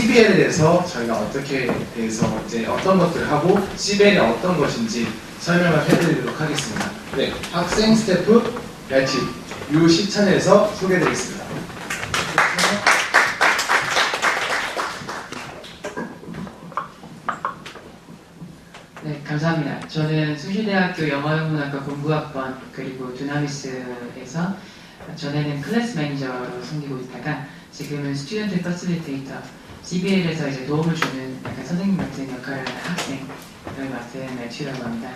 CBL에 대해서 저희가 어떻게 대해서 이제 어떤 것들을 하고 CBL이 어떤 것인지 설명을 해드리도록 하겠습니다. 네, 학생 스태프 매튜 U10차에서 소개해드리겠습니다. 네, 감사합니다. 저는 숭실대학교 영어영문학과 공부학번 그리고 두나미스에서 전에는 클래스 매니저로 섬기고 있다가 지금은 스튜던트 퍼실리테이터 CBL에서 이제 도움을 주는 약간 선생님 같은 역할을 하는 학생을 맡은 매튜라고 합니다.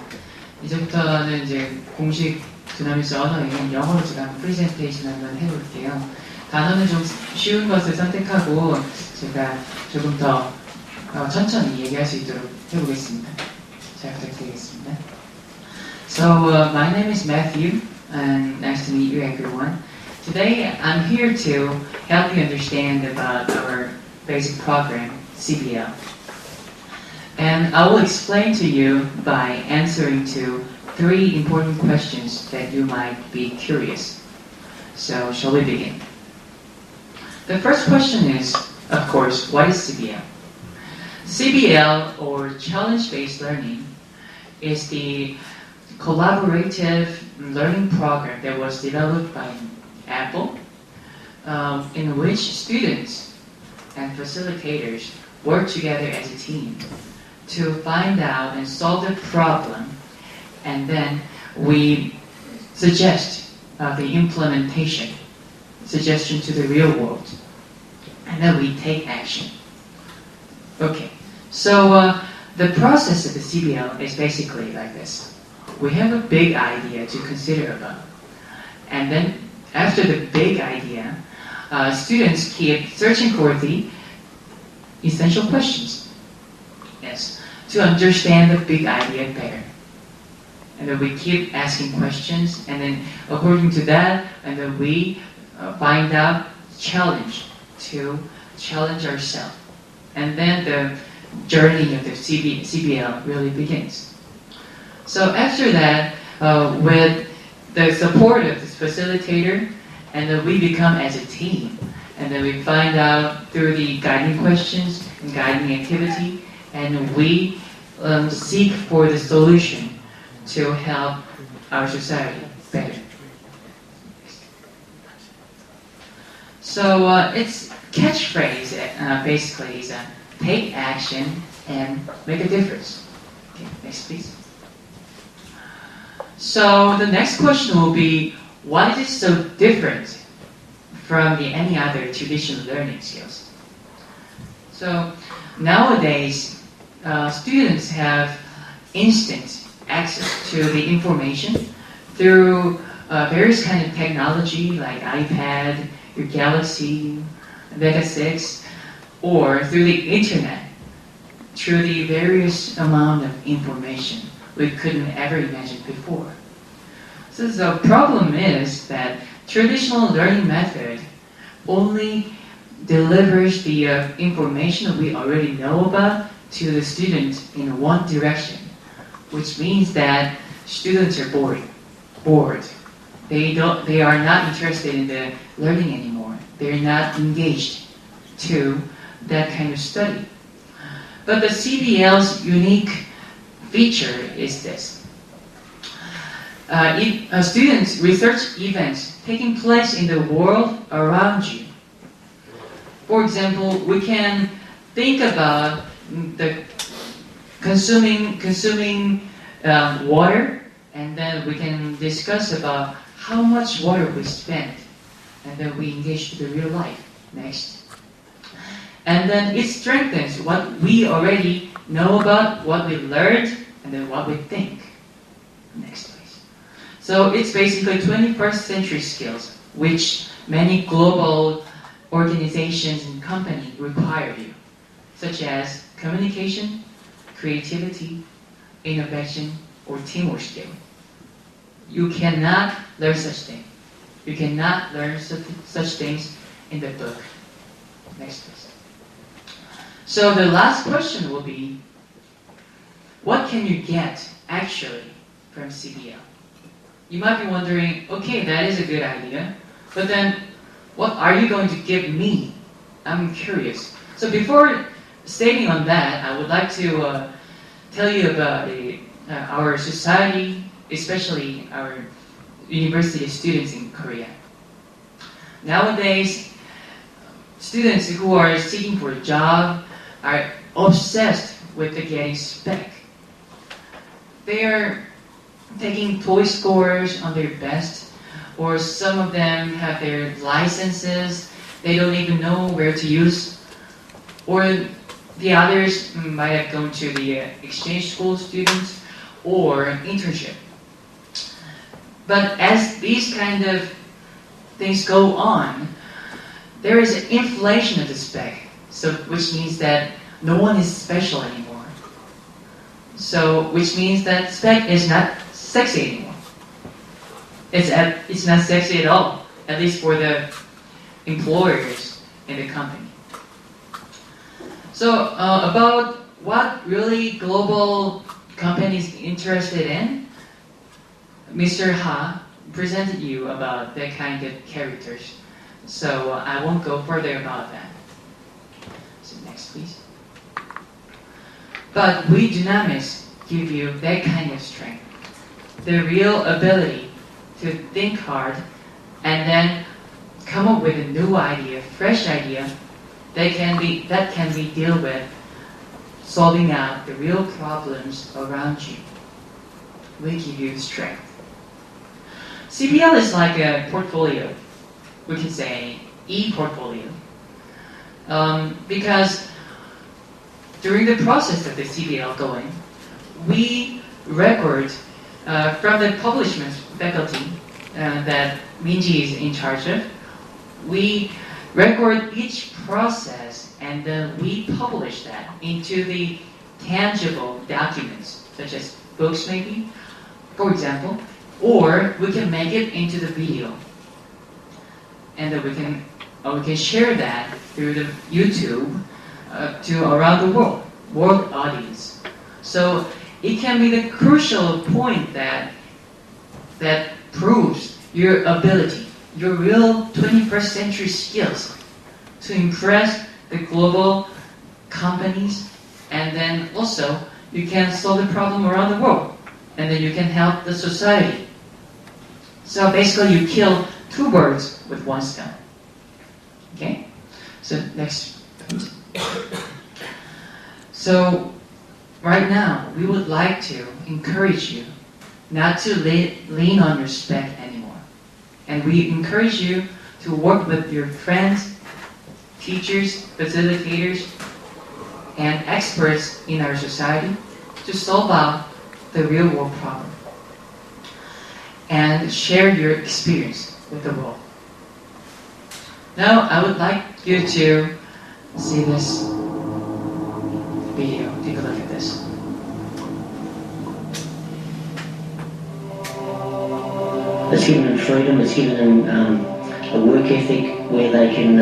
이제부터는 이제 공식 두나미스 언어인 영어로 제가 한번 프레젠테이션 한번 해볼게요. 단어는 좀 쉬운 것을 선택하고 제가 조금 더 천천히 얘기할 수 있도록 해보겠습니다. 잘 부탁드리겠습니다. So, my name is Matthew, and nice to meet you everyone. Today, I'm here to help you understand about our basic program, CBL. And I will explain to you by answering to 3 important questions that you might be curious. So, shall we begin? The first question is, of course, what is CBL? CBL, or Challenge-Based Learning, is the collaborative learning program that was developed by Apple, in which students and facilitators work together as a team to find out and solve the problem, and then we suggest the implementation, suggestion to the real world, and then we take action. Okay, so the process of the CBL is basically like this. We have a big idea to consider about, and then after the big idea, students keep searching for the essential questions. Yes, to understand the big idea better. And then we keep asking questions, and then according to that, and then we find out challenge to challenge ourselves. And then the journey of the CBL really begins. So after that, with the support of this facilitator, and then we become as a team, and then we find out through the guiding questions and guiding activity, and we seek for the solution to help our society better. So its catchphrase basically is take action and make a difference. Okay, next please. So the next question will be, why is it so different from any other traditional learning skills? So nowadays, students have instant access to the information through various kind of technology like iPad, your Galaxy, Mega 6, or through the internet, through the various amount of information we couldn't ever imagine before. So the problem is that traditional learning method only delivers the information we already know about to the student in one direction, which means that students are bored. They are not interested in the learning anymore. They're not engaged to that kind of study. But the CBL's unique feature is this. Students' research events taking place in the world around you. For example, we can think about the consuming water, and then we can discuss about how much water we spend, and then we engage to the real life. Next. And then it strengthens what we already know about, what we learned, and then what we think. Next, please. So it's basically 21st century skills, which many global organizations and companies require you, such as communication, creativity, innovation, or teamwork skill. You cannot learn such things. You cannot learn such things in the book. Next, please. So the last question will be, what can you get actually from CBL? You might be wondering, okay, that is a good idea, but then what are you going to give me? I'm curious. So before stating on that, I would like to tell you about our society, especially our university students in Korea. Nowadays, students who are seeking for a job are obsessed with getting spec. They are taking TOEIC scores on their best, or some of them have their licenses they don't even know where to use, or the others might have gone to the exchange school students or internship. But as these kind of things go on, there is an inflation of the spec, so which means that no one is special anymore. So, which means that spec is not sexy anymore. It's not sexy at all, at least for the employers in the company. So, about what really global companies interested in, Mr. Ha presented you about that kind of characters. So I won't go further about that. So next, please. But we Dunamis give you that kind of strength, the real ability to think hard and then come up with a new idea, fresh idea that can be dealt with, solving out the real problems around you. We give you strength. CBL is like a portfolio. We can say e-portfolio. Because during the process of the CBL going, we record from the publishment faculty that Minji is in charge of. We record each process and then we publish that into the tangible documents, such as books maybe, for example, or we can make it into the video. And then we can share that through the YouTube to around the world audience. So it can be the crucial point that proves your ability, your real 21st century skills to impress the global companies, and then also you can solve the problem around the world, and then you can help the society. So basically you kill two birds with one stone. Okay? So next please. So right now we would like to encourage you not to lean on your spec anymore. And we encourage you to work with your friends, teachers, facilitators, and experts in our society to solve out the real world problem and share your experience with the world. Now I would like you to see this video. Take a look at this. It's given them freedom, it's given them a work ethic where they can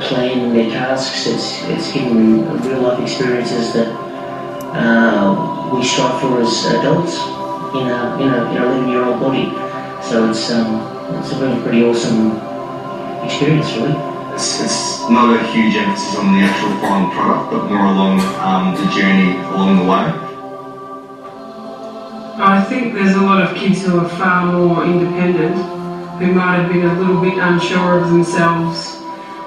plan their tasks. It's given them real life experiences that we strive for as adults in a 11-year-old body. So it's a really pretty awesome experience, really. It's not a huge emphasis on the actual final product, but more along the journey along the way. I think there's a lot of kids who are far more independent, who might have been a little bit unsure of themselves,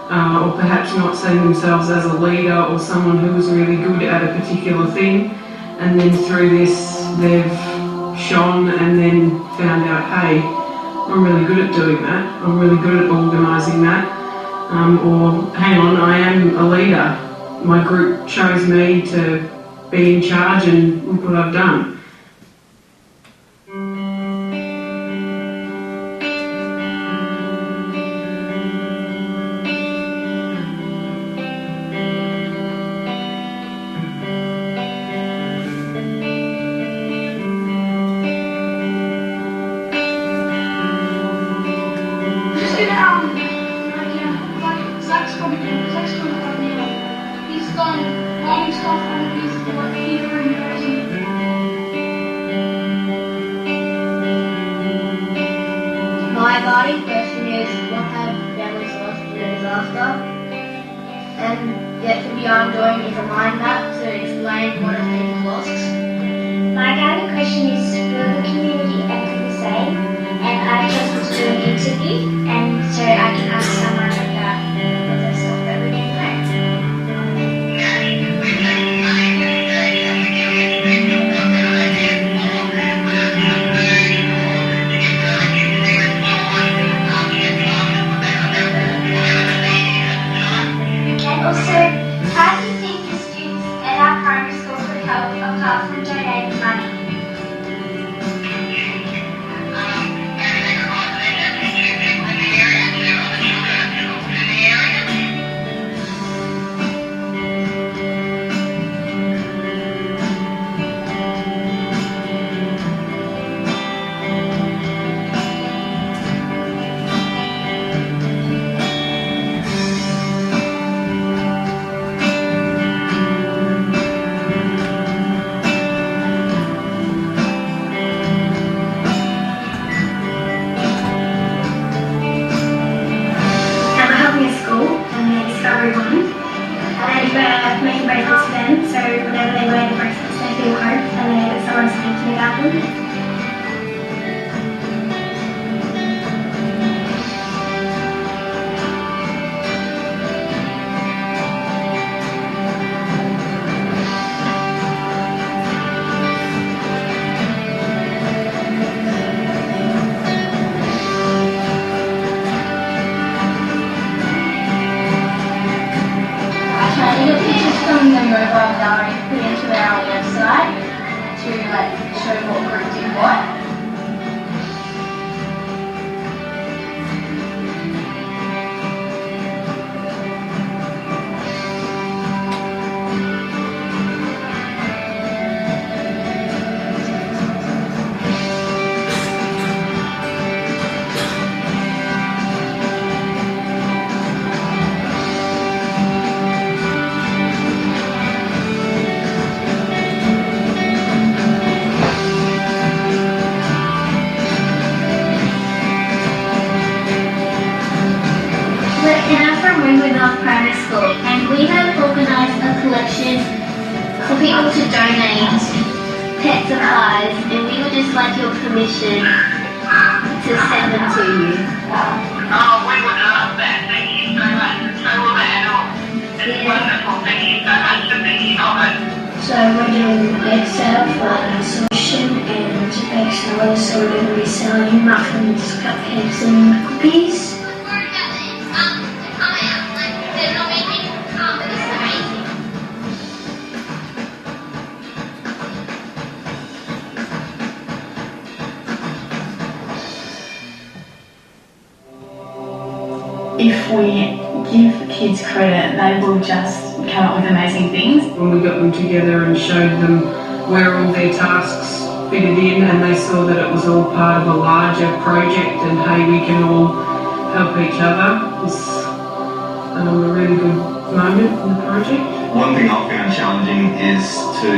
or perhaps not seeing themselves as a leader or someone who was really good at a particular thing, and then through this they've shone and then found out, hey, I'm really good at doing that, I'm really good at organising that, or hang on, I am a leader, my group chose me to be in charge and look what I've done. could be I'm doing is a mind map to explain what a paper was. My guiding question is, will the community echo the same? And I just want to do an interview, and so I can ask someone about the stuff that we didn't know. And also, how do you think the students at our primary school could help apart from donating money? Making bracelets for them, so whenever they wear the bracelets they feel hope and they know that someone's thinking about them. From the mobile gallery put into our website to show what group did what. Primary school, and we have organised a collection for people to donate pet supplies, and we would just like your permission to send them to you. Oh, we would love that. Thank you so much. So will the animals. It's wonderful. Thank you so much for thinking of it. So we're doing a bake sale for our solution, and bake sale, so we're going to be selling muffins, cupcakes and cookies. If we give kids credit, they will just come up with amazing things. When we got them together and showed them where all their tasks fitted in, and they saw that it was all part of a larger project and hey, we can all help each other, it's a really good moment in the project. One thing I've found challenging is to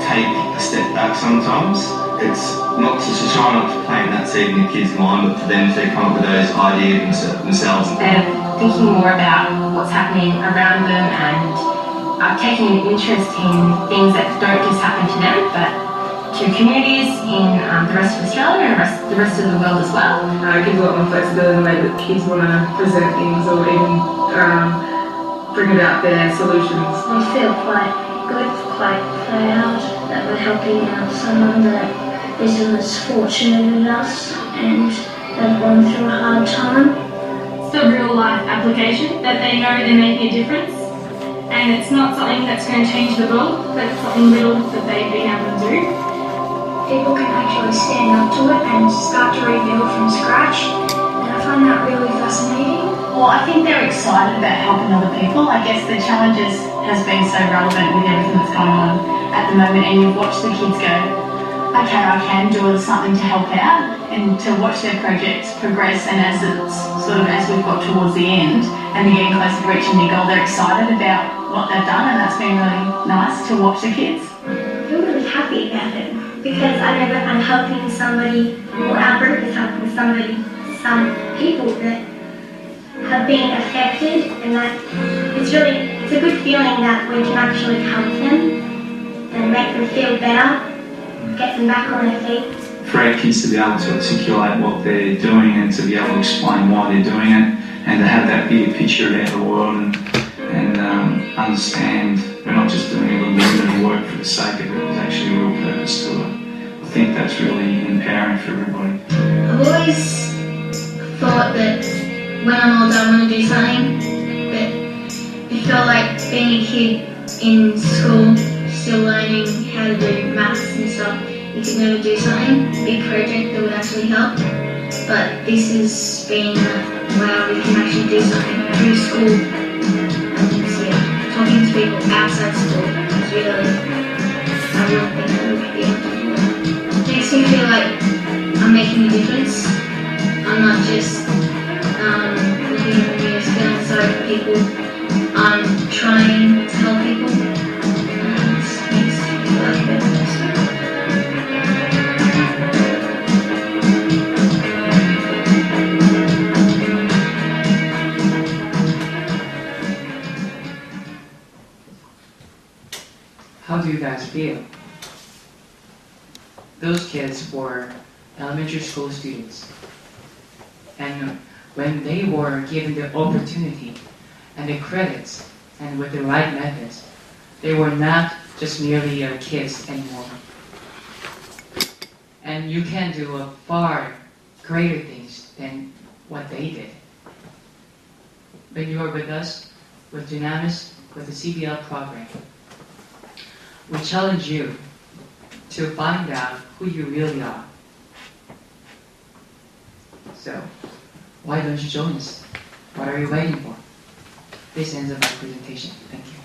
take a step back sometimes. It's not to try not to plant that seed in the kids' mind, but for them to come up with those ideas themselves. They're thinking more about what's happening around them and taking an interest in things that don't just happen to them, but to communities in the rest of Australia and the rest of the world as well. It gives a lot more flexibility in the way that kids want to present things or even bring about their solutions. We feel quite good, quite proud that we're helping out someone that isn't as fortunate as us and they've gone through a hard time. It's a real life application that they know they're making a difference, and it's not something that's going to change the world, but it's something little that they've been able to do. People can actually stand up to it and start to rebuild from scratch, and I find that really fascinating. Well, I think they're excited about helping other people. I guess the challenges has been so relevant with everything that's going on at the moment, and you've watched the kids go, okay, I can do something to help out, and to watch their projects progress, and as we've got towards the end and they're getting closer to reaching their goal, they're excited about what they've done, and that's been really nice to watch the kids. I feel really happy about it because I know that I'm helping somebody, or our group is helping some people that have been affected, and that it's it's a good feeling that we can actually help them and make them feel better, get them back on their feet. For our kids to be able to articulate what they're doing and to be able to explain why they're doing it and to have that bigger picture about the world and understand we're not just doing a little bit of work for the sake of it, there's actually a real purpose to it. I think that's really empowering for everybody. I've always thought that when I'm older I want to do something, but it felt like being a kid in school, still learning how to do maths and stuff, you could never do something, a big project that would actually help. But this has been wow, we can actually do something through school. So talking to people outside school is really, I really think that we could be able to do that. It makes me feel like I'm making a difference. I'm not just looking at the news, feeling sorry for people. I'm trying to help people. And it makes me feel like a better person. How do you guys feel? Those kids were elementary school students. And when they were given the opportunity and the credits and with the right methods, they were not just merely kids anymore. And you can do a far greater things than what they did. When you are with us, with Dunamis, with the CBL program, we challenge you to find out who you really are. So, why don't you join us? What are you waiting for? This ends up my presentation. Thank you.